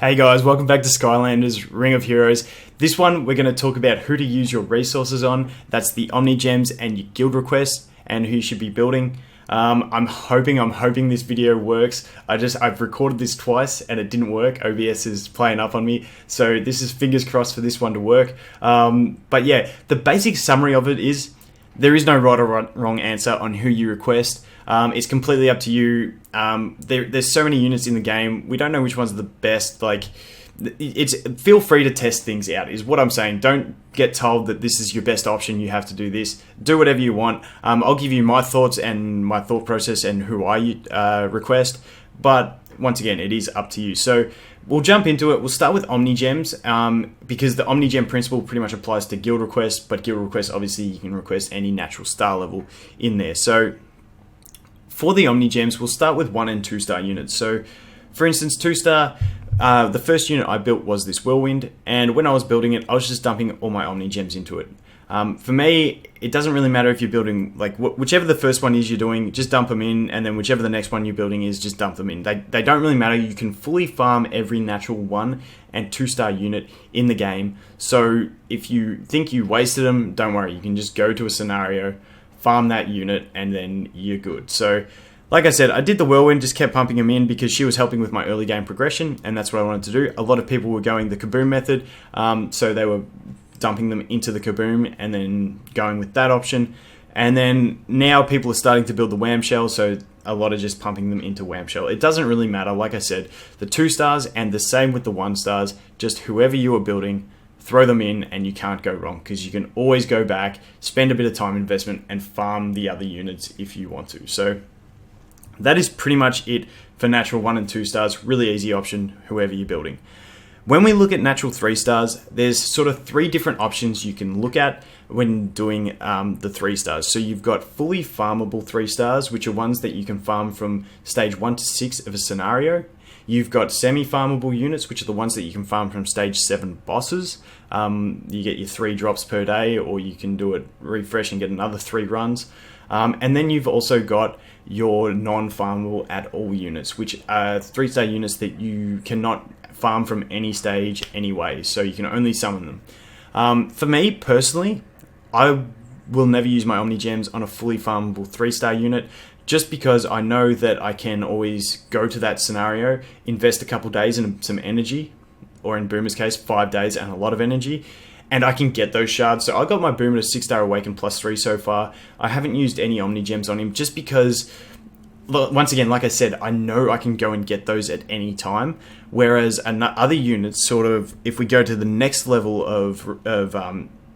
Hey guys, welcome back to Skylanders Ring of Heroes. This one, we're going to talk about who to use your resources on. That's the Omnigems and your guild requests, and who you should be building. I'm hoping this video works. I've recorded this twice and it didn't work. OBS is playing up on me, so this is fingers crossed for this one to work. But yeah, the basic summary of it is there is no right or wrong answer on who you request. It's completely up to you. There's so many units in the game. We don't know which ones are the best. Feel free to test things out is what I'm saying. Don't get told that this is your best option. You have to do this. Do whatever you want. I'll give you my thoughts and my thought process and who I request. But once again, it is up to you. So we'll jump into it. We'll start with Omnigems because the Omnigem principle pretty much applies to guild requests. But guild requests, obviously, you can request any natural star level in there. So for the Omnigems, we'll start with 1 and 2 star units. So, for instance, 2 star, the first unit I built was this Whirlwind, and when I was building it, I was just dumping all my Omnigems into it. For me, it doesn't really matter if you're building, whichever the first one is you're doing, just dump them in, and then whichever the next one you're building is, just dump them in. They don't really matter. You can fully farm every natural 1 and 2 star unit in the game. So if you think you wasted them, don't worry. You can just go to a scenario, farm that unit, and then you're good. So, like I said, I did the Whirlwind, just kept pumping them in because she was helping with my early game progression, and that's what I wanted to do. A lot of people were going the Kaboom method, so they were dumping them into the Kaboom and then going with that option. And then now people are starting to build the Wham Shell, so a lot are just pumping them into Wham Shell. It doesn't really matter. Like I said, the 2 stars and the same with the 1 stars, just whoever you are building, throw them in and you can't go wrong because you can always go back, spend a bit of time investment and farm the other units if you want to. So that is pretty much it for natural 1 and 2 stars. Really easy option, whoever you're building. When we look at natural 3 stars, there's sort of 3 different options you can look at when doing the 3 stars. So you've got fully farmable 3 stars, which are ones that you can farm from stage 1 to 6 of a scenario. You've got semi-farmable units, which are the ones that you can farm from stage 7 bosses. You get your 3 drops per day, or you can do it refresh and get another 3 runs. And then you've also got your non-farmable at all units, which are 3 star units that you cannot farm from any stage anyway, so you can only summon them. For me personally, I will never use my Omnigems on a fully farmable 3 star unit, just because I know that I can always go to that scenario, invest a couple days in some energy, or in Boomer's case, 5 days and a lot of energy, and I can get those shards. So I got my Boomer to 6 star Awaken +3 so far. I haven't used any Omnigems on him just because, once again, like I said, I know I can go and get those at any time. Whereas other units, sort of, if we go to the next level of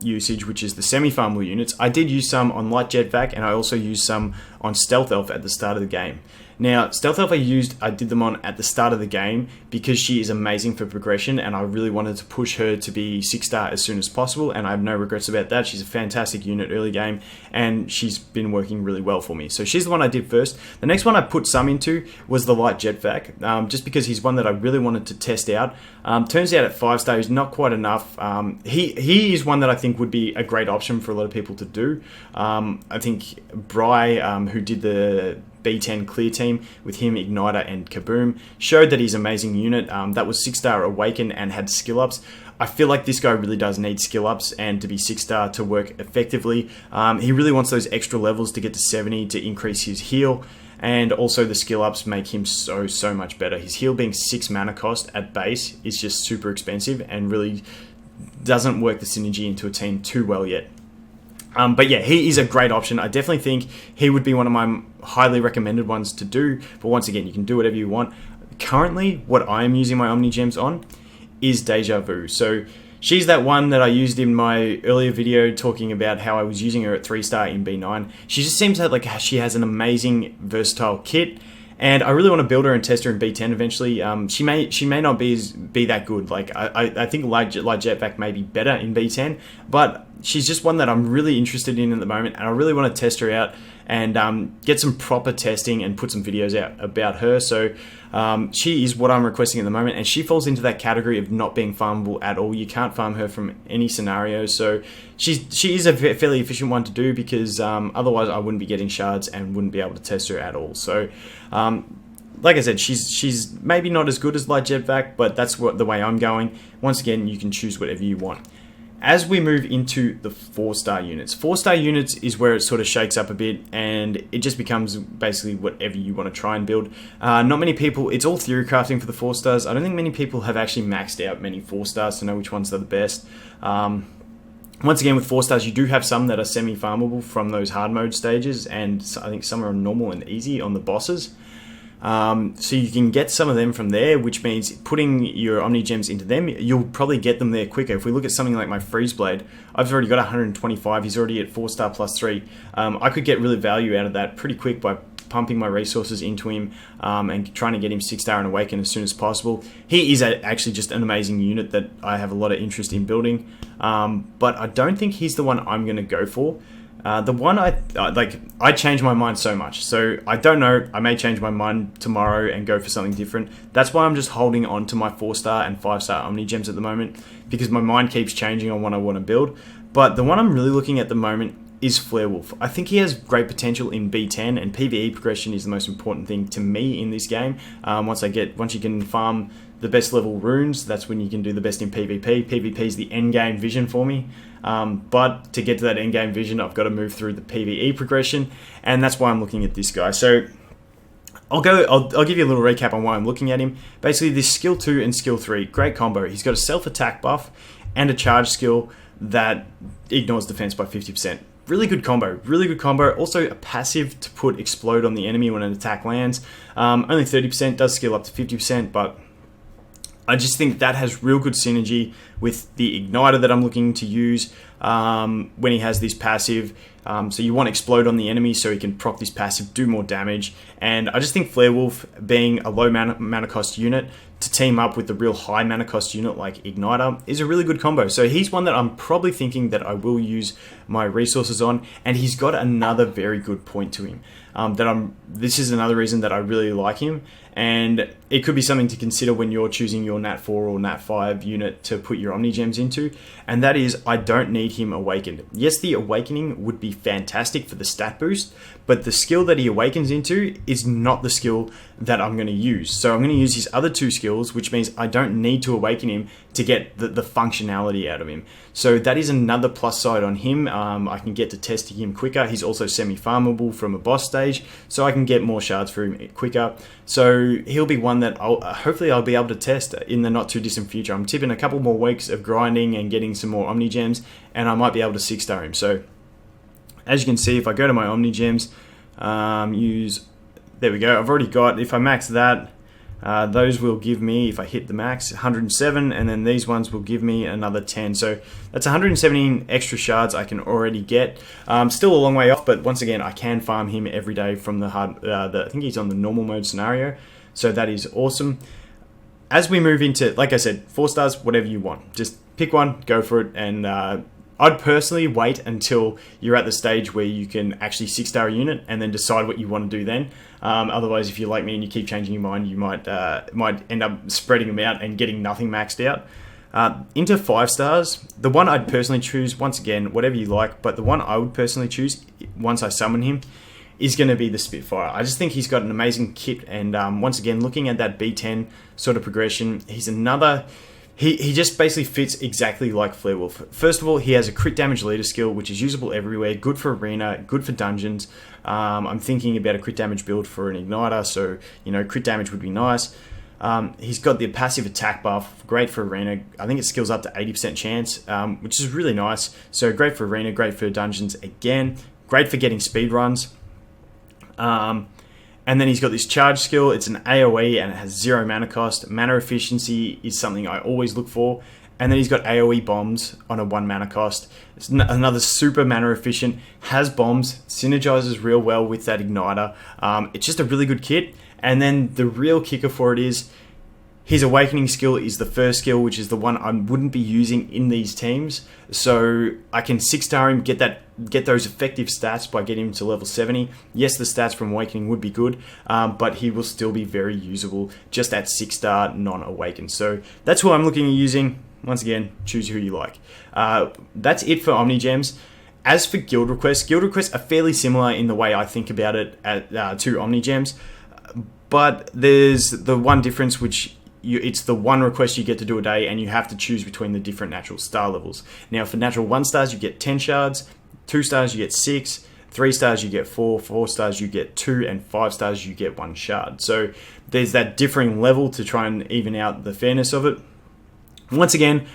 usage, which is the semi-farmable units, I did use some on Light Jetvac, and I also used some on Stealth Elf at the start of the game. Now, Stealth Elf I did them on at the start of the game because she is amazing for progression, and I really wanted to push her to be 6 star as soon as possible, and I have no regrets about that. She's a fantastic unit early game, and she's been working really well for me. So she's the one I did first. The next one I put some into was the Light Jetvac, just because he's one that I really wanted to test out. Turns out at 5 star he's not quite enough. He is one that I think would be a great option for a lot of people to do. I think Bry, who did the B10 clear team with him, Igniter and Kaboom, showed that he's an amazing unit. That was 6 star Awaken and had skill ups. I feel like this guy really does need skill ups and to be 6 star to work effectively. He really wants those extra levels to get to 70 to increase his heal, and also the skill ups make him so much better. His heal being 6 mana cost at base is just super expensive and really doesn't work the synergy into a team too well yet. But yeah, he is a great option. I definitely think he would be one of my highly recommended ones to do. But once again, you can do whatever you want. Currently, what I am using my Omnigems on is Deja Vu. So she's that one that I used in my earlier video talking about how I was using her at 3 star in B9. She just seems like she has an amazing versatile kit. And I really want to build her and test her in B10 eventually. She may not be that good. I think Light Jetvac may be better in B10, but she's just one that I'm really interested in at the moment, and I really want to test her out and get some proper testing and put some videos out about her. So she is what I'm requesting at the moment, and she falls into that category of not being farmable at all. You can't farm her from any scenario, so she is a fairly efficient one to do because otherwise I wouldn't be getting shards and wouldn't be able to test her at all. So like I said, she's maybe not as good as Light Jetpack, but that's the way I'm going. Once again, you can choose whatever you want. As we move into the 4-star units, 4-star units is where it sort of shakes up a bit, and it just becomes basically whatever you want to try and build. Not many people, it's all theory crafting for the 4-stars. I don't think many people have actually maxed out many 4-stars to know which ones are the best. Once again, with 4-stars, you do have some that are semi-farmable from those hard mode stages, and I think some are normal and easy on the bosses. So you can get some of them from there, which means putting your Omnigems into them, you'll probably get them there quicker. If we look at something like my Freeze Blade, I've already got 125, he's already at 4-star plus 3. I could get really value out of that pretty quick by pumping my resources into him and trying to get him 6-star and Awaken as soon as possible. He is actually just an amazing unit that I have a lot of interest in building, but I don't think he's the one I'm going to go for. The one I change my mind so much, so I don't know, I may change my mind tomorrow and go for something different. That's why I'm just holding on to my 4-star and 5-star Omnigems at the moment, because my mind keeps changing on what I want to build. But the one I'm really looking at the moment is Flarewolf. I think he has great potential in B10, and PvE progression is the most important thing to me in this game. Once you can farm the best level runes, that's when you can do the best in PvP. PvP is the end game vision for me. But to get to that end game vision, I've got to move through the PvE progression, and that's why I'm looking at this guy. So I'll give you a little recap on why I'm looking at him. Basically, this skill 2 and skill 3, great combo. He's got a self-attack buff and a charge skill that ignores defense by 50%. Really good combo, really good combo. Also a passive to put explode on the enemy when an attack lands. Only 30%, does skill up to 50%, but I just think that has real good synergy with the igniter that I'm looking to use when he has this passive. So you want explode on the enemy so he can proc this passive, do more damage. And I just think Flarewolf, being a low mana cost unit, to team up with the real high mana cost unit like Igniter is a really good combo. So he's one that I'm probably thinking that I will use my resources on, and he's got another very good point to him. This is another reason that I really like him, and it could be something to consider when you're choosing your Nat 4 or Nat 5 unit to put your Omnigems into, and that is, I don't need him awakened. Yes, the awakening would be fantastic for the stat boost, but the skill that he awakens into is not the skill that I'm going to use. So I'm going to use his other 2 skills, which means I don't need to awaken him to get the functionality out of him. So that is another plus side on him. I can get to testing him quicker. He's also semi-farmable from a boss stage, so I can get more shards for him quicker. So he'll be one that hopefully I'll be able to test in the not too distant future. I'm tipping a couple more weeks of grinding and getting some more Omnigems, and I might be able to 6-star him. So as you can see, if I go to my Omnigems, there we go. I've already got, if I max that, those will give me, if I hit the max, 107, and then these ones will give me another 10. So that's 117 extra shards I can already get. Still a long way off, but once again, I can farm him every day from the hard. I think he's on the normal mode scenario, so that is awesome. As we move into, like I said, 4-stars, whatever you want. Just pick one, go for it, and I'd personally wait until you're at the stage where you can actually 6-star a unit and then decide what you want to do then. Otherwise, if you're like me and you keep changing your mind, you might end up spreading them out and getting nothing maxed out. Into 5-stars, the one I'd personally choose, once again, whatever you like, but the one I would personally choose once I summon him is going to be the Spitfire. I just think he's got an amazing kit, and once again, looking at that B10 sort of progression, he's another... He just basically fits exactly like Flarewolf. First of all, he has a crit damage leader skill, which is usable everywhere, good for arena, good for dungeons. I'm thinking about a crit damage build for an igniter, so crit damage would be nice. He's got the passive attack buff, great for arena. I think it skills up to 80% chance, which is really nice. So great for arena, great for dungeons again, great for getting speed runs. And then he's got this charge skill. It's an AoE and it has 0 mana cost. Mana efficiency is something I always look for. And then he's got AoE bombs on a 1 mana cost. It's another super mana efficient, has bombs, synergizes real well with that igniter. It's just a really good kit. And then the real kicker for it is his awakening skill is the first skill, which is the one I wouldn't be using in these teams. So I can 6-star him, get those effective stats by getting him to level 70. Yes, the stats from awakening would be good, but he will still be very usable just at 6-star non-awakened. So that's who I'm looking at using. Once again, choose who you like. That's it for Omnigems. As for guild requests are fairly similar in the way I think about it to Omnigems. but there's the one difference, which it's the one request you get to do a day, and you have to choose between the different natural star levels. Now, for natural 1 stars, you get 10 shards, 2 stars, you get 6, 3 stars, you get 4, 4 stars, you get 2, and 5 stars, you get 1 shard. So there's that differing level to try and even out the fairness of it. Once again,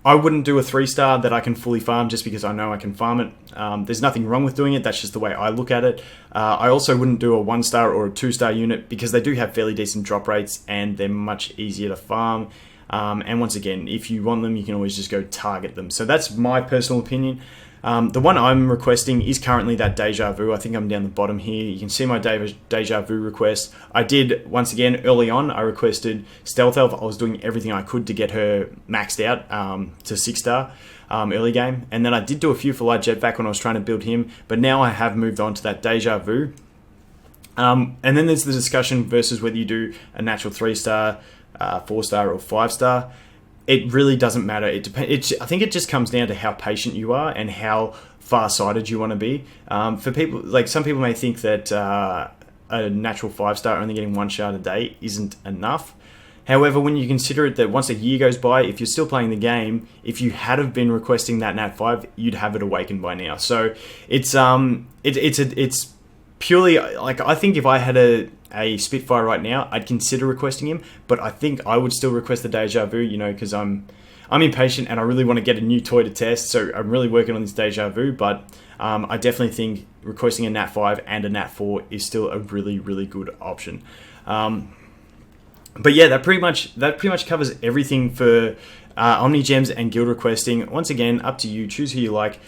I wouldn't do a 3-star that I can fully farm just because I know I can farm it. There's nothing wrong with doing it. That's just the way I look at it. I also wouldn't do a 1-star or a 2-star unit because they do have fairly decent drop rates and they're much easier to farm. And once again, if you want them, you can always just go target them. So that's my personal opinion. The one I'm requesting is currently that Deja Vu. I think I'm down the bottom here. You can see my Deja Vu request. I did, once again, early on, I requested Stealth Elf. I was doing everything I could to get her maxed out to 6-star early game. And then I did do a few for Light Jetpack when I was trying to build him. But now I have moved on to that Deja Vu. And then there's the discussion versus whether you do a natural 3-star, 4-star, or 5-star. It really doesn't matter. It depends. I think it just comes down to how patient you are and how far-sighted you want to be. For people, like some people may think that a natural 5-star only getting 1 shard a day isn't enough. However, when you consider it that once a year goes by, if you're still playing the game, if you had have been requesting that Nat 5, you'd have it awakened by now. So it's purely like, I think if I had a Spitfire right now, I'd consider requesting him, but I think I would still request the Deja Vu, you know, because I'm impatient and I really want to get a new toy to test, so I'm really working on this Deja Vu, but I definitely think requesting a Nat 5 and a Nat 4 is still a really, really good option. But yeah, that pretty much covers everything for Omnigems and guild requesting. Once again, up to you. Choose who you like.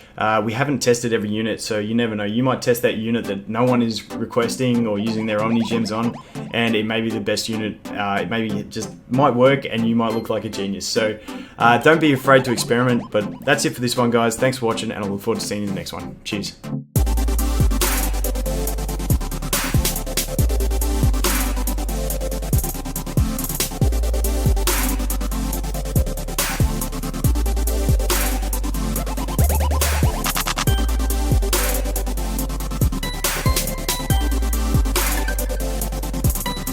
We haven't tested every unit, so you never know. You might test that unit that no one is requesting or using their Omnigems on, and it may be the best unit. It maybe just might work, and you might look like a genius. So don't be afraid to experiment. But that's it for this one, guys. Thanks for watching, and I look forward to seeing you in the next one. Cheers.